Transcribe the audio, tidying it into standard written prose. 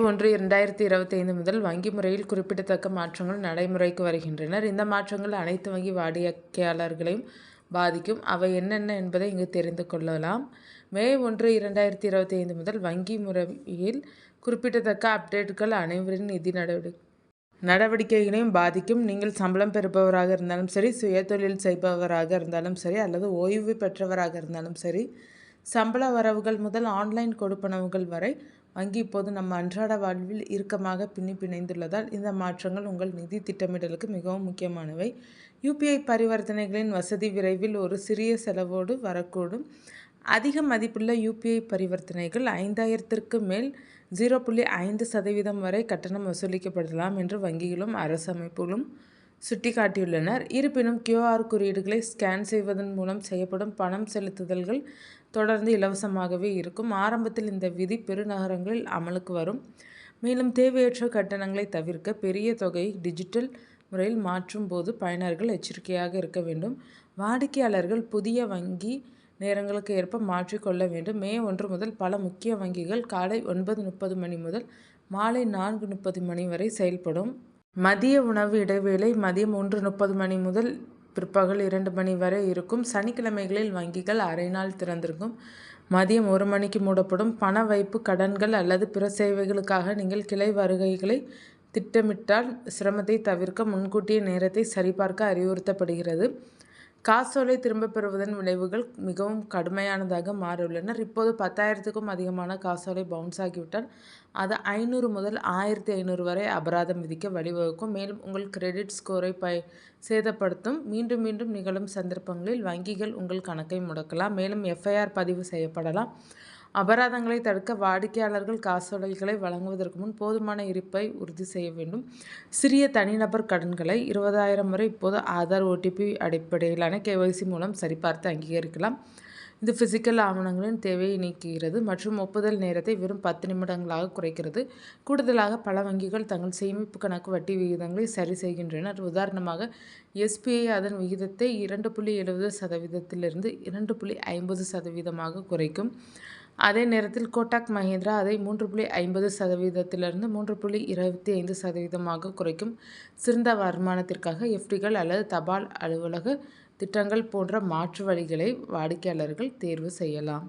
1, 2025 முதல் வங்கி முறையில் குறிப்பிடத்தக்க மாற்றங்கள் நடைமுறைக்கு வருகின்றனர். இந்த மாற்றங்கள் அனைத்து வங்கி வாடிக்கையாளர்களையும் பாதிக்கும். அவை என்னென்ன என்பதை இங்கு தெரிந்து கொள்ளலாம். மே 1, 2025 முதல் வங்கி முறையில் குறிப்பிடத்தக்க அப்டேட்டுகள் அனைவரின் நிதி நடவடிக்கைகளையும் பாதிக்கும். நீங்கள் சம்பளம் பெறுபவராக இருந்தாலும் சரி, சுயதொழில் செய்பவராக இருந்தாலும் சரி, அல்லது ஓய்வு பெற்றவராக இருந்தாலும் சரி, சம்பள வரவுகள் முதல் ஆன்லைன் கொடுப்பனவுகள் வரை வங்கி இப்போது நம்ம அன்றாட வாழ்வில் இறுக்கமாக பிணைந்துள்ளதால் இந்த மாற்றங்கள் உங்கள் நிதி திட்டமிடலுக்கு மிகவும் முக்கியமானவை. யூபிஐ பரிவர்த்தனைகளின் வசதி விரைவில் ஒரு சிறிய செலவோடு வரக்கூடும். அதிக மதிப்புள்ள யூபிஐ பரிவர்த்தனைகள் 5000க்கு மேல் 0.5% வரை கட்டணம் வசூலிக்கப்படலாம் என்று வங்கிகளும் அரசு அமைப்புகளும் சுட்டிக்காட்டியுள்ளனர். இருப்பினும் QR குறியீடுகளை ஸ்கேன் செய்வதன் மூலம் செய்யப்படும் பணம் செலுத்துதல்கள் தொடர்ந்து இலவசமாகவே இருக்கும். ஆரம்பத்தில் இந்த விதி பெருநகரங்களில் அமலுக்கு வரும். மேலும் தேவையற்ற கட்டணங்களை தவிர்க்க பெரிய தொகையை டிஜிட்டல் முறையில் மாற்றும் போது பயனர்கள் எச்சரிக்கையாக இருக்க வேண்டும். வாடிக்கையாளர்கள் புதிய வங்கி நேரங்களுக்கு ஏற்ப மாற்றிக்கொள்ள வேண்டும். மே 1 முதல் பல முக்கிய வங்கிகள் காலை 9:30 மணி முதல் மாலை 4:30 மணி வரை செயல்படும். மதிய உணவு இடைவேளை மதியம் 1:30 மணி முதல் பிற்பகல் 2 மணி வரை இருக்கும். சனிக்கிழமைகளில் வங்கிகள் அரை நாள் திறந்திருக்கும். மதியம் 1 மணிக்கு மூடப்படும். பண வைப்பு, கடன்கள் அல்லது பிற சேவைகளுக்காக நீங்கள் கிளை வருகைகளை திட்டமிட்டால் சிரமத்தை தவிர்க்க முன்கூட்டிய நேரத்தை சரிபார்க்க அறிவுறுத்தப்படுகிறது. காசோலை திரும்பப் பெறுவதன் விளைவுகள் மிகவும் கடுமையானதாக மாறியுள்ளனர். இப்போது 10,000க்கும் அதிகமான காசோலை பவுன்ஸ் ஆகிவிட்டால் அது 500 முதல் 1,500 வரை அபராதம் விதிக்க வழிவகுக்கும். மேலும் உங்கள் கிரெடிட் ஸ்கோரை சேதப்படுத்தும். மீண்டும் மீண்டும் நிகழும் சந்தர்ப்பங்களில் வங்கிகள் உங்கள் கணக்கை முடக்கலாம். மேலும் FIR பதிவு செய்யப்படலாம். அபராதங்களை தடுக்க வாடிக்கையாளர்கள் காசோலைகளை வழங்குவதற்கு முன் போதுமான இருப்பை உறுதி செய்ய வேண்டும். சிறிய தனிநபர் கடன்களை 20,000 வரை இப்போது ஆதார் OTP அடிப்படையிலான KYC மூலம் சரிபார்த்து அங்கீகரிக்கலாம். இது பிசிக்கல் ஆவணங்களின் தேவையை நீக்குகிறது மற்றும் ஒப்புதல் நேரத்தை வெறும் 10 நிமிடங்களாக குறைக்கிறது. கூடுதலாக பல வங்கிகள் தங்கள் சேமிப்பு கணக்கு வட்டி விகிதங்களை சரி செய்கின்றனர். உதாரணமாக SBI அதன் விகிதத்தை 2.70%லிருந்து 2.50%ஆக குறைக்கும். அதே நேரத்தில் கோட்டாக் மஹிந்திரா அதை 3.50%லிருந்து 3.25%ஆக குறைக்கும். சிறந்த வருமானத்திற்காக FDகள் அல்லது தபால் அலுவலக திட்டங்கள் போன்ற மாற்று வழிகளை வாடிக்கையாளர்கள் தேர்வு செய்யலாம்.